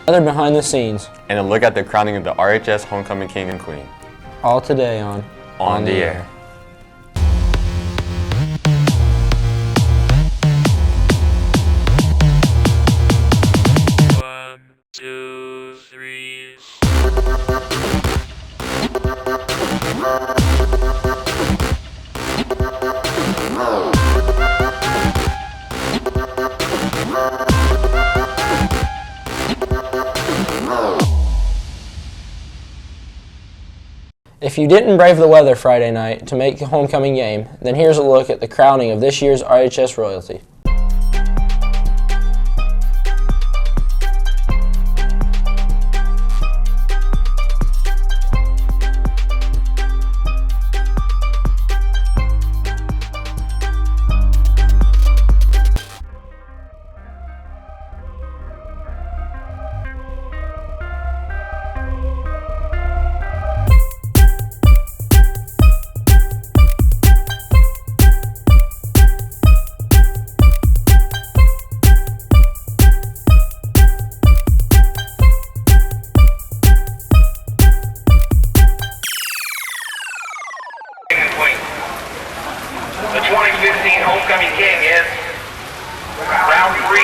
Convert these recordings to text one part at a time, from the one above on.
Other behind the scenes, and a look at the crowning of the RHS Homecoming King and Queen. all today on On the Air. One, two, three. If you didn't brave the weather Friday night to make the homecoming game, then here's a look at the crowning of this year's RHS royalty. The 2015 homecoming king is round 3.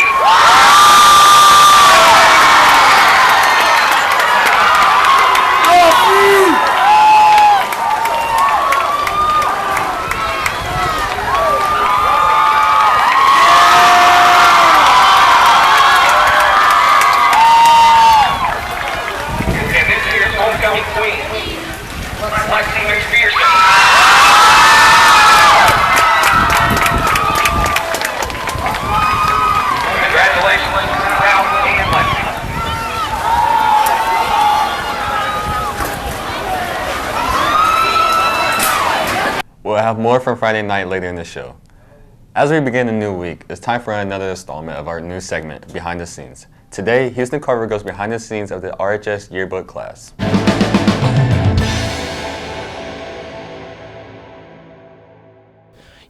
And this year's homecoming queen, Lexi McPherson. Congratulations, Ralph and Lexi. We'll have more from Friday night later in the show. As we begin a new week, it's time for another installment of our new segment, Behind the Scenes. Today, Houston Carver goes behind the scenes of the RHS yearbook class.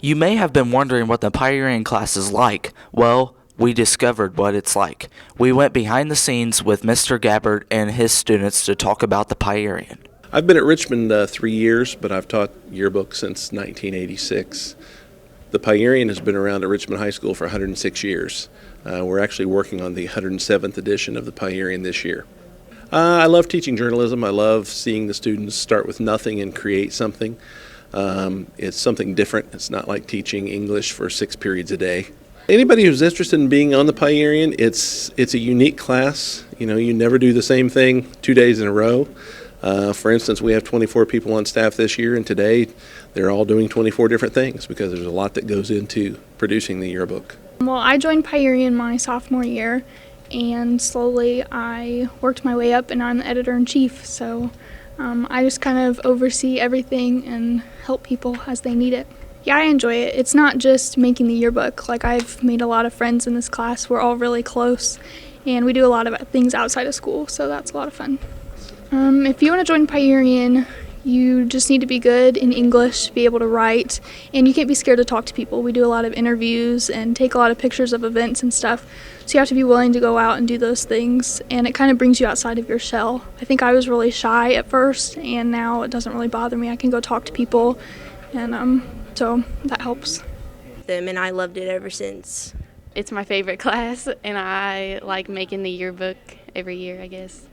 You may have been wondering what the pioneering class is like. Well, we discovered what it's like. We went behind the scenes with Mr. Gabbard and his students to talk about the pioneering. I've been at Richmond 3 years, but I've taught yearbook since 1986. The Pioneering has been around at Richmond High School for 106 years. We're actually working on the 107th edition of the Pioneering this year. I love teaching journalism. I love seeing the students start with nothing and create something. It's something different. It's not like teaching English for 6 periods a day. Anybody who's interested in being on the Pioneering, it's a unique class. You know, you never do the same thing 2 days in a row. For instance, we have 24 people on staff this year, and today they're all doing 24 different things because there's a lot that goes into producing the yearbook. Well, I joined Pioneering my sophomore year, and slowly I worked my way up, and I'm the editor-in-chief. So I just kind of oversee everything and help people as they need it. Yeah, I enjoy it. It's not just making the yearbook. Like, I've made a lot of friends in this class. We're all really close, and we do a lot of things outside of school, so that's a lot of fun. If you want to join Pioneering, you just need to be good in English, be able to write, and you can't be scared to talk to people. We do a lot of interviews and take a lot of pictures of events and stuff, so you have to be willing to go out and do those things, and it kind of brings you outside of your shell. I think I was really shy at first, and now it doesn't really bother me. I can go talk to people, and so that helps. And I loved it ever since. It's my favorite class, and I like making the yearbook every year, I guess.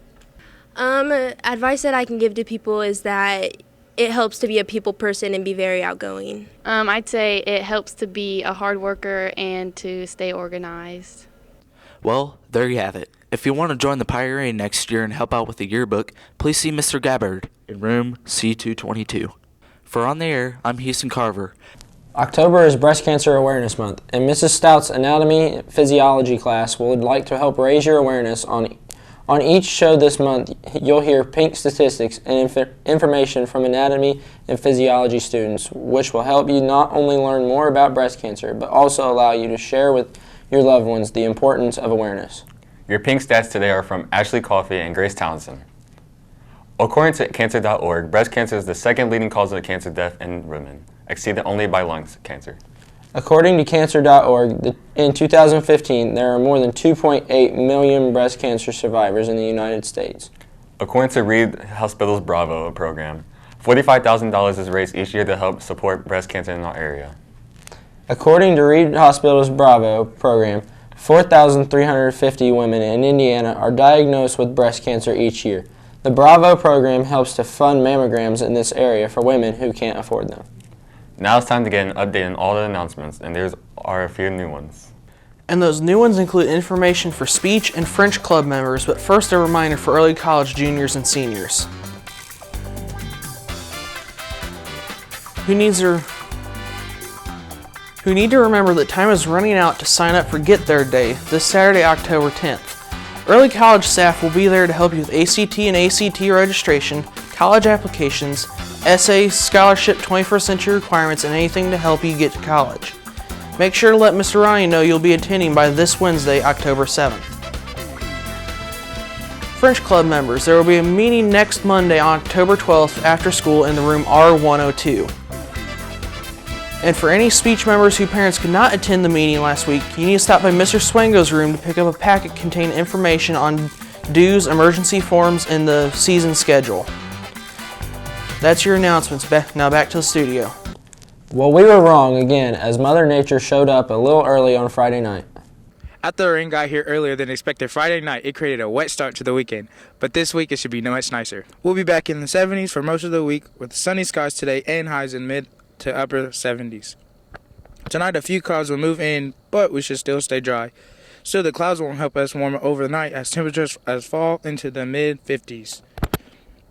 Advice that I can give to people is that it helps to be a people person and be very outgoing. I'd say it helps to be a hard worker and to stay organized. Well, there you have it. If you want to join the Pioneering next year and help out with the yearbook, please see Mr. Gabbard in room C222. For On the Air, I'm Houston Carver. October is Breast Cancer Awareness Month, and Mrs. Stout's Anatomy Physiology class would like to help raise your awareness on each show this month. You'll hear pink statistics and information from anatomy and physiology students, which will help you not only learn more about breast cancer, but also allow you to share with your loved ones the importance of awareness. Your pink stats today are from Ashley Coffey and Grace Townsend. According to cancer.org, breast cancer is the second leading cause of cancer death in women, exceeded only by lung cancer. According to Cancer.org, in 2015, there are more than 2.8 million breast cancer survivors in the United States. According to Reed Hospital's Bravo program, $45,000 is raised each year to help support breast cancer in our area. According to Reed Hospital's Bravo program, 4,350 women in Indiana are diagnosed with breast cancer each year. The Bravo program helps to fund mammograms in this area for women who can't afford them. Now it's time to get an update on all the announcements, and there are a few new ones. And those new ones include information for speech and French club members, but first a reminder for early college juniors and seniors. Who need to remember that time is running out to sign up for Get There Day this Saturday, October 10th. Early college staff will be there to help you with ACT and ACT registration, college applications, essays, scholarship, 21st century requirements, and anything to help you get to college. Make sure to let Mr. Ronnie know you'll be attending by this Wednesday, October 7th. French Club members, there will be a meeting next Monday on October 12th after school in the room R102. And for any speech members whose parents could not attend the meeting last week, you need to stop by Mr. Swango's room to pick up a packet containing information on dues, emergency forms, and the season schedule. That's your announcements. Now back to the studio. Well, we were wrong again, as Mother Nature showed up a little early on Friday night. After the rain got here earlier than expected Friday night, it created a wet start to the weekend. But this week it should be much nicer. We'll be back in the 70s for most of the week with sunny skies today and highs in mid to upper 70s. Tonight a few clouds will move in, but we should still stay dry. Still, the clouds won't help us warm overnight as temperatures fall into the mid 50s.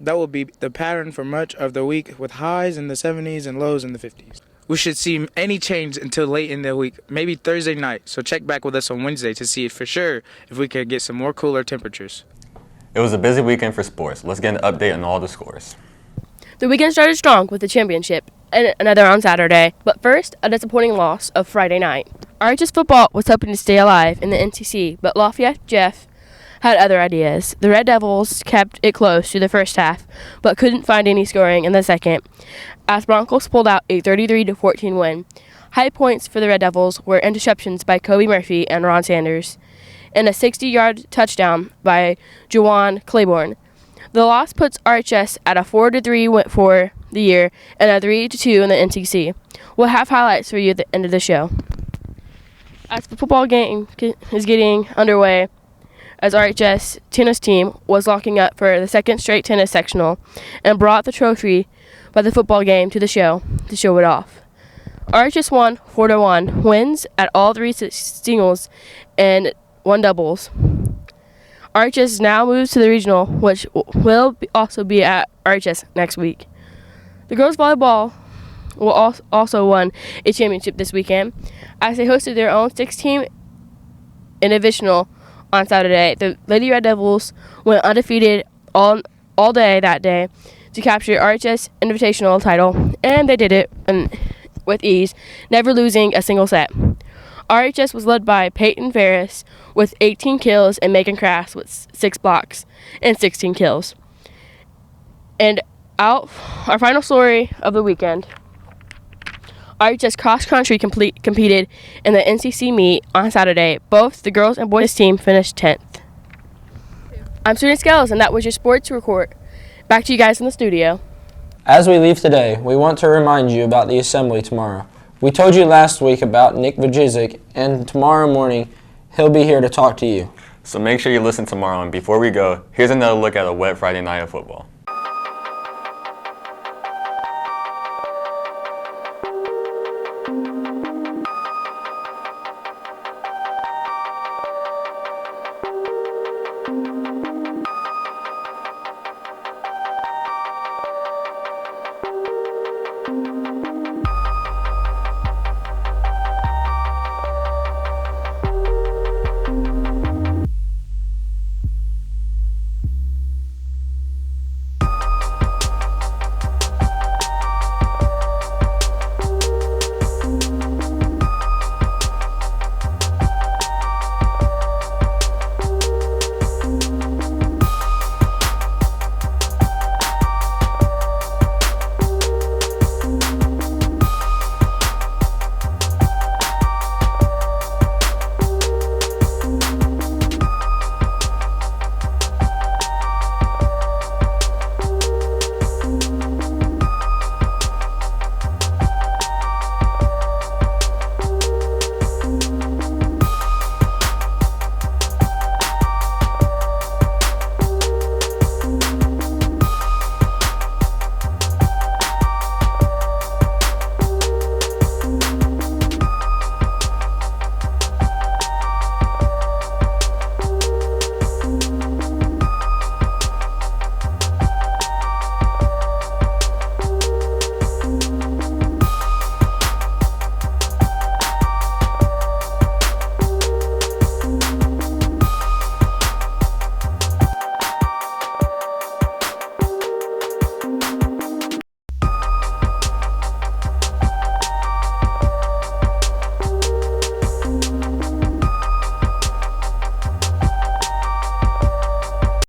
That will be the pattern for much of the week with highs in the 70s and lows in the 50s. We should see any change until late in the week, maybe Thursday night, so check back with us on Wednesday to see for sure if we can get some more cooler temperatures. It was a busy weekend for sports. Let's get an update on all the scores. The weekend started strong with the championship and another on Saturday, but first, a disappointing loss of Friday night. RHS football was hoping to stay alive in the NCC, but Lafayette Jeff had other ideas. The Red Devils kept it close to the first half, but couldn't find any scoring in the second, as Broncos pulled out a 33-14 win. High points for the Red Devils were interceptions by Kobe Murphy and Ron Sanders, and a 60-yard touchdown by Juwan Claiborne. The loss puts RHS at a 4-3 win for the year and a 3-2 in the NCC. We'll have highlights for you at the end of the show. As the football game is getting underway, as RHS tennis team was locking up for the second straight tennis sectional and brought the trophy by the football game to show it off. RHS won 4-1, wins at all three singles and one doubles. RHS now moves to the regional, which will also be at RHS next week. The girls volleyball will also won a championship this weekend as they hosted their own 6-team individual on Saturday. The Lady Red Devils went undefeated all day that day to capture RHS Invitational title, and they did it with ease, never losing a single set. RHS was led by Peyton Ferris with 18 kills and Megan Crass with 6 blocks and 16 kills. And our final story of the weekend, RHS cross country competed in the NCC meet on Saturday. Both the girls and boys team finished 10th. I'm Student Scales, and that was your sports report. Back to you guys in the studio. As we leave today, we want to remind you about the assembly tomorrow. We told you last week about Nick Vajizic, and tomorrow morning he'll be here to talk to you. So make sure you listen tomorrow, and before we go, here's another look at a wet Friday night of football.